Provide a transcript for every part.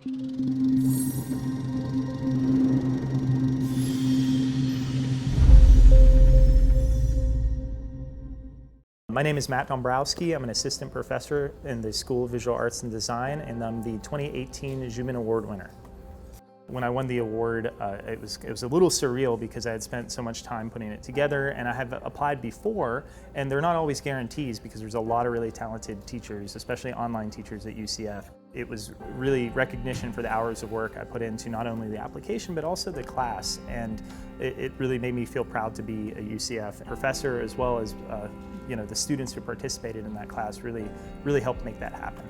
My name is Matt Dombrowski. I'm an assistant professor in the School of Visual Arts and Design, and I'm the 2018 Dziuban Award winner. When I won the award, it was a little surreal because I had spent so much time putting it together, and I have applied before, and they're not always guarantees because there's a lot of really talented teachers, especially online teachers at UCF. It was really recognition for the hours of work I put into not only the application but also the class, and it really made me feel proud to be a UCF professor, as well as the students who participated in that class really helped make that happen.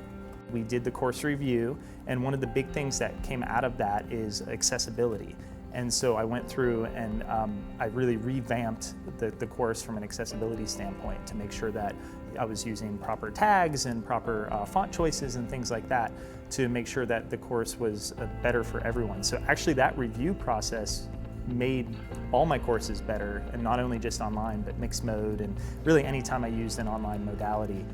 We did the course review, and one of the big things that came out of that is accessibility. And so I went through and I really revamped the course from an accessibility standpoint to make sure that I was using proper tags and proper font choices and things like that to make sure that the course was better for everyone. So actually that review process made all my courses better, and not only just online, but mixed mode and really any time I used an online modality.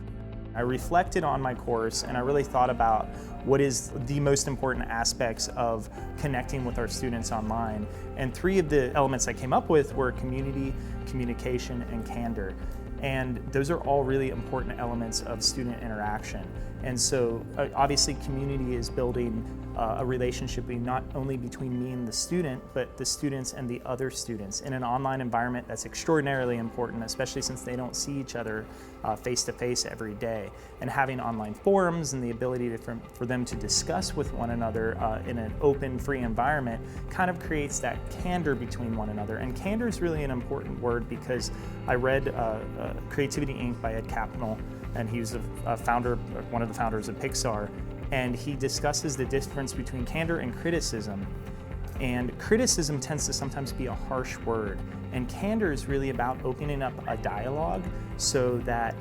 I reflected on my course and I really thought about what is the most important aspects of connecting with our students online. And three of the elements I came up with were community, communication, and candor. And those are all really important elements of student interaction. And so obviously community is building a relationship not only between me and the student, but the students and the other students. In an online environment, that's extraordinarily important, especially since they don't see each other face-to-face every day. And having online forums and the ability for them to discuss with one another in an open, free environment kind of creates that candor between one another. And candor is really an important word because I read Creativity Inc. by Ed Catmull, and he was one of the founders of Pixar. And he discusses the difference between candor and criticism. And criticism tends to sometimes be a harsh word. And candor is really about opening up a dialogue so that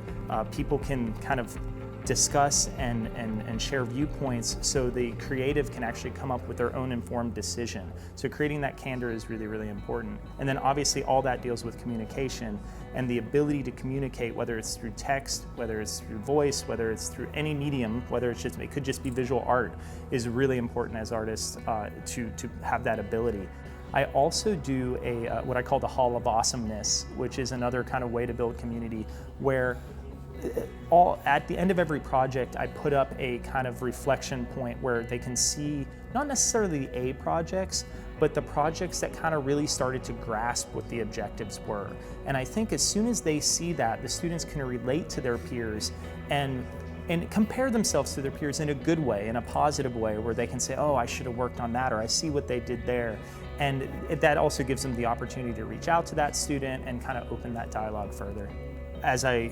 people can kind of discuss and share viewpoints so the creative can actually come up with their own informed decision. So creating that candor is really important. And then obviously all that deals with communication and the ability to communicate, whether it's through text, whether it's through voice, whether it's through any medium, it could just be visual art, is really important as artists to have that ability. I also do what I call the Hall of Awesomeness, which is another kind of way to build community where at the end of every project, I put up a kind of reflection point where they can see not necessarily the A projects, but the projects that kind of really started to grasp what the objectives were. And I think as soon as they see that, the students can relate to their peers and compare themselves to their peers in a good way, in a positive way, where they can say, oh, I should have worked on that, or I see what they did there. And that also gives them the opportunity to reach out to that student and kind of open that dialogue further. As I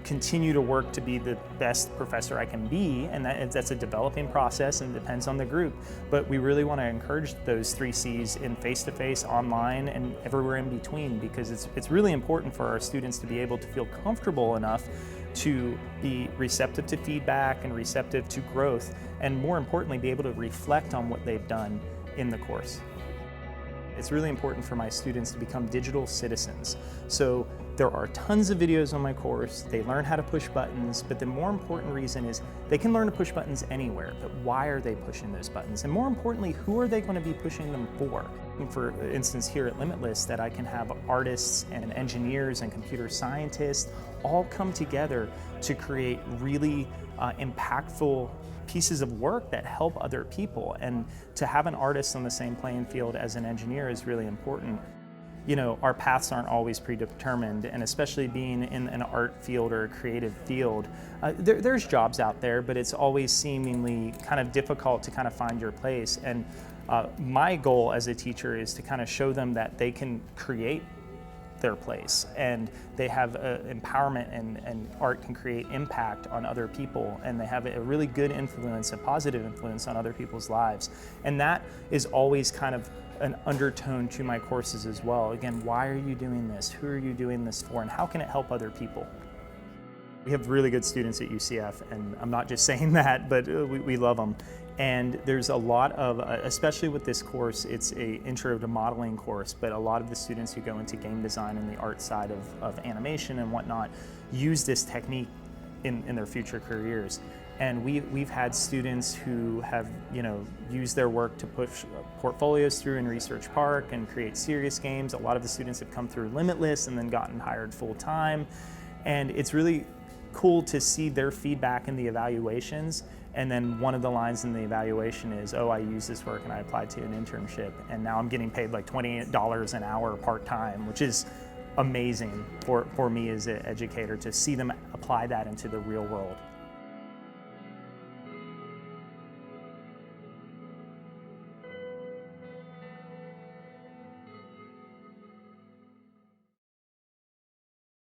continue to work to be the best professor I can be, and that's a developing process and depends on the group, but we really want to encourage those 3 C's in face-to-face, online, and everywhere in between, because it's really important for our students to be able to feel comfortable enough to be receptive to feedback and receptive to growth, and more importantly, be able to reflect on what they've done in the course. It's really important for my students to become digital citizens. So there are tons of videos on my course. They learn how to push buttons, but the more important reason is they can learn to push buttons anywhere, but why are they pushing those buttons? And more importantly, who are they going to be pushing them for? For instance, here at Limitless, that I can have artists and engineers and computer scientists all come together to create really impactful pieces of work that help other people. And to have an artist on the same playing field as an engineer is really important. You know, our paths aren't always predetermined, and especially being in an art field or a creative field, there's jobs out there, but it's always seemingly kind of difficult to kind of find your place. And my goal as a teacher is to kind of show them that they can create their place, and they have empowerment, and art can create impact on other people, and they have a really good influence, a positive influence on other people's lives. And that is always kind of an undertone to my courses as well. Again, why are you doing this? Who are you doing this for? And how can it help other people? We have really good students at UCF, and I'm not just saying that, but we love them. And there's a lot of, especially with this course, it's a intro to modeling course, but a lot of the students who go into game design and the art side of animation and whatnot use this technique in their future careers. And we've had students who have, used their work to push portfolios through in Research Park and create serious games. A lot of the students have come through Limitless and then gotten hired full time. And it's really cool to see their feedback in the evaluations. And then one of the lines in the evaluation is, oh, I used this work and I applied to an internship, and now I'm getting paid like $20 an hour part-time, which is amazing for me as an educator to see them apply that into the real world.